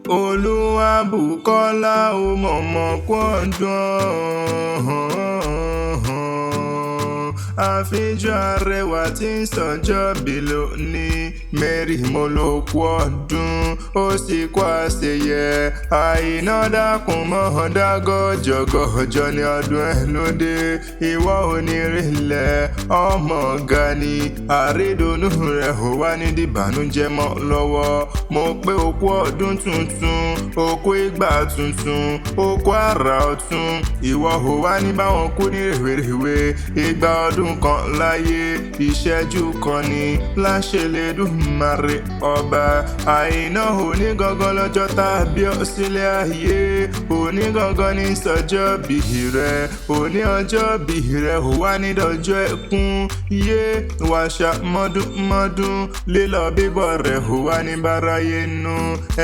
Olúwabùkọ́lá ó mọ̀mọ́ kú ọdún. Àfijọ́ arẹwà tí ń sọjọ́ bí lónìí, Mary mo ló kú ọdún, ó sì kú àṣeyẹ. Àìná dákun mọ́ dágọ́jọ́gọ́jọ́ ní ọdún ẹ̀ lóde. Ìwọ onírìnlẹ̀ ọmọ ọ̀gá ni, àrídùnnú rẹ̀ ò wá ní dìbànújẹ́ mọ́ lọ́wọ́. Mo pé o kú ọdún tuntun, o kú ìgbà tuntun, o kú àrà ọ̀tun. Ìwọ ò wá ní báwọn kú ní rèwerèwe. Ìgbà ọdún kan láyé, ìṣẹ́jú kan ni, láṣẹ Elédùmarè ọba. Àìná òní gangan lọ́jọ́ tàbí ọ̀sílẹ̀ ayé, òní gangan ní sọjọ́ bí rẹ̀, òní ọjọ́ bí rẹ̀ ò wá ní dọjọ́ ẹkún. Yé wàṣà mọ́dúnmọ́dún, lílọ bíbọ̀ rẹ̀ ò wá ní báráyé nù.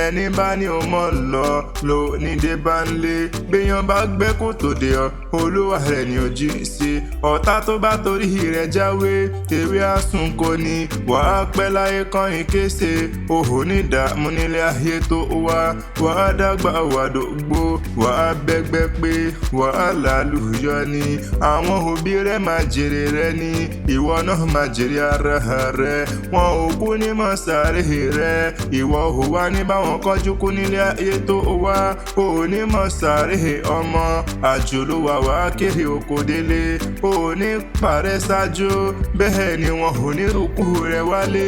Ẹni bá ní o mọ̀ lọ ní dé bá ń lé. Béèyàn bá gbẹ́ kòtò dé ọ, olúwa rẹ̀ ni ò jí sí. Ọ̀tá tó bá torí rẹ̀ jáwé, ewé àsùnkò ni. Wàá pẹ́ láyé kọrin kése, òhò ní ìdààmú nílé ayé tó wá. Wàá dàgbà wà dògbò, wàá bẹ́gbẹ́ pé wàá lálùyọ ni. Àwọn òbí rẹ̀ máa jèrè rẹ̀ ni, ìwọ náà máa jèrè ara rẹ̀. Wọn ò kú ní mọ̀ sáré rẹ̀, ìwọ ò wá ní báwọn kọjú kú nílé ayé tó wá. O ò ní mọ̀ sáré ọmọ, àjòló wà wá kéré oko délé. O ò ní parẹ́ ṣáájú, bẹ́ẹ̀ ni wọn ò ní rúkú rẹ̀ wálé.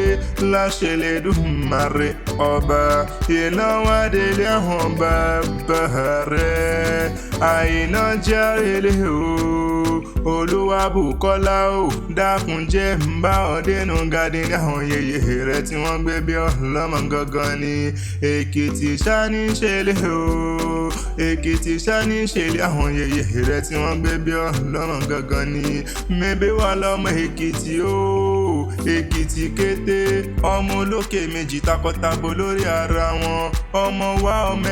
Láṣẹ Elédùmarè ọba, iná wá délé àwọn bàbá rẹ̀. Àìná járelé o, Olúwabùkọ́lá ó dákun jẹ́ ń bá ọ dénú gadi ní àwọn yèyé rẹ̀ tí wọ́n gbé bí ọlọ́mọ gangan ní Èkìtì ṣáni ṣẹlẹ̀ o. Èkìtì ṣáni ṣẹlẹ̀ àwọn yèyé rẹ̀ tí wọ́n gbé bí ọlọ́mọ gangan ní. Mébé wà lọ́mọ Èkìtì o, Èkìtì kété, ọmọ olókè méjì takọtabo lórí ara wọn. Ọmọ wa ọmọ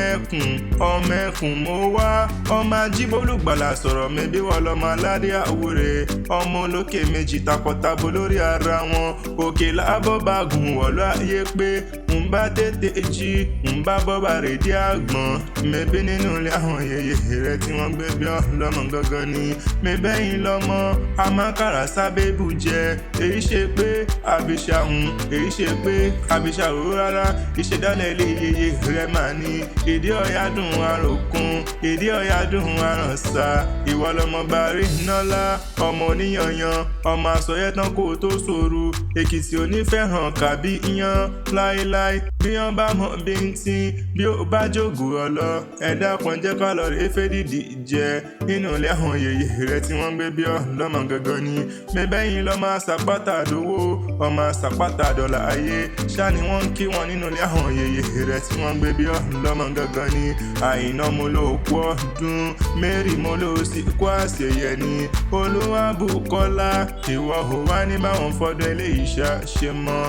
ẹkùn mo wá, ọmọ ajíbólúgbàlà sọ̀rọ̀. Mébé wà lọ́mọ aládé àwúre, ọmọ olókè méjì takọtabo lórí ara wọn. Òkè lábọ́ bá gùn wọ̀lú ayé pé ń bá tètè jí, ń bá bọ́bà rè dí àgbọ̀n. Mébé nínú ilé àwọn yèyé rẹ̀ tí wọ́n gbé bí ọlọ́mọ gangan ni. Mébé yín lọ́mọ amákàrà sábẹ́bù jẹ, èyí ṣe pé àbíṣàhùn, èyí ṣe pé àbíṣàhùn rárá. Ìṣẹ̀dálẹ̀ ilé yèyé rẹ̀ máa ní ìdí ọ̀yá dùn àròkún, ìdí ọ̀yá dùn àrànsà. Ìwọ lọmọ bá rí nọ́lá, ọmọ oníyanyan, ọmọ àsọyẹ́ tán kó tó ṣòro. Èkìtì onífẹ̀hàn kàbí iyán láéláé. Bí wọ́n bá mọ̀ bí ń tín, bí ó bá jògùn ọlọ, ẹ̀dá kan jẹ́ ká lọ rí fèdìdì jẹ nínú ilé àwọn yèyé rẹ̀ tí wọ́n gbé bí ọlọ́mọ gangan ni. Mẹ́bẹ́yìn lọ́mọ àsàpátà dówó, ọmọ àsàpátà dọ̀là ayé. Ṣá ni wọ́n ń kí wọn nínú ilé àwọn yèyé rẹ̀ tí wọ́n gbé bí ọlọ́mọ gangan ni. Àìná mo ló kú ọdún, Mary mo ló sì kú àṣeyẹ ni. Olúwabùkọ́lá, ìwọ ò wá ní báwọn fọdún eléyìí ṣe mọ́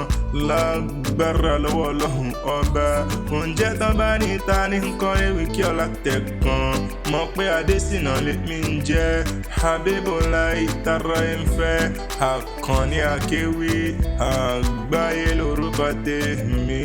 lágbára lọ́wọ́ Ọlọ́run ọba. Ǹjẹ́ tán bá ní ta ní nǹkan ewì kí ọlá tẹ̀kàn, mọ̀ pé Adésínà lèmi ń jẹ́. Habibulayi tara ẹ̀ ń fẹ́, Akanni Akewi Agbaye lórúkọ tèmi.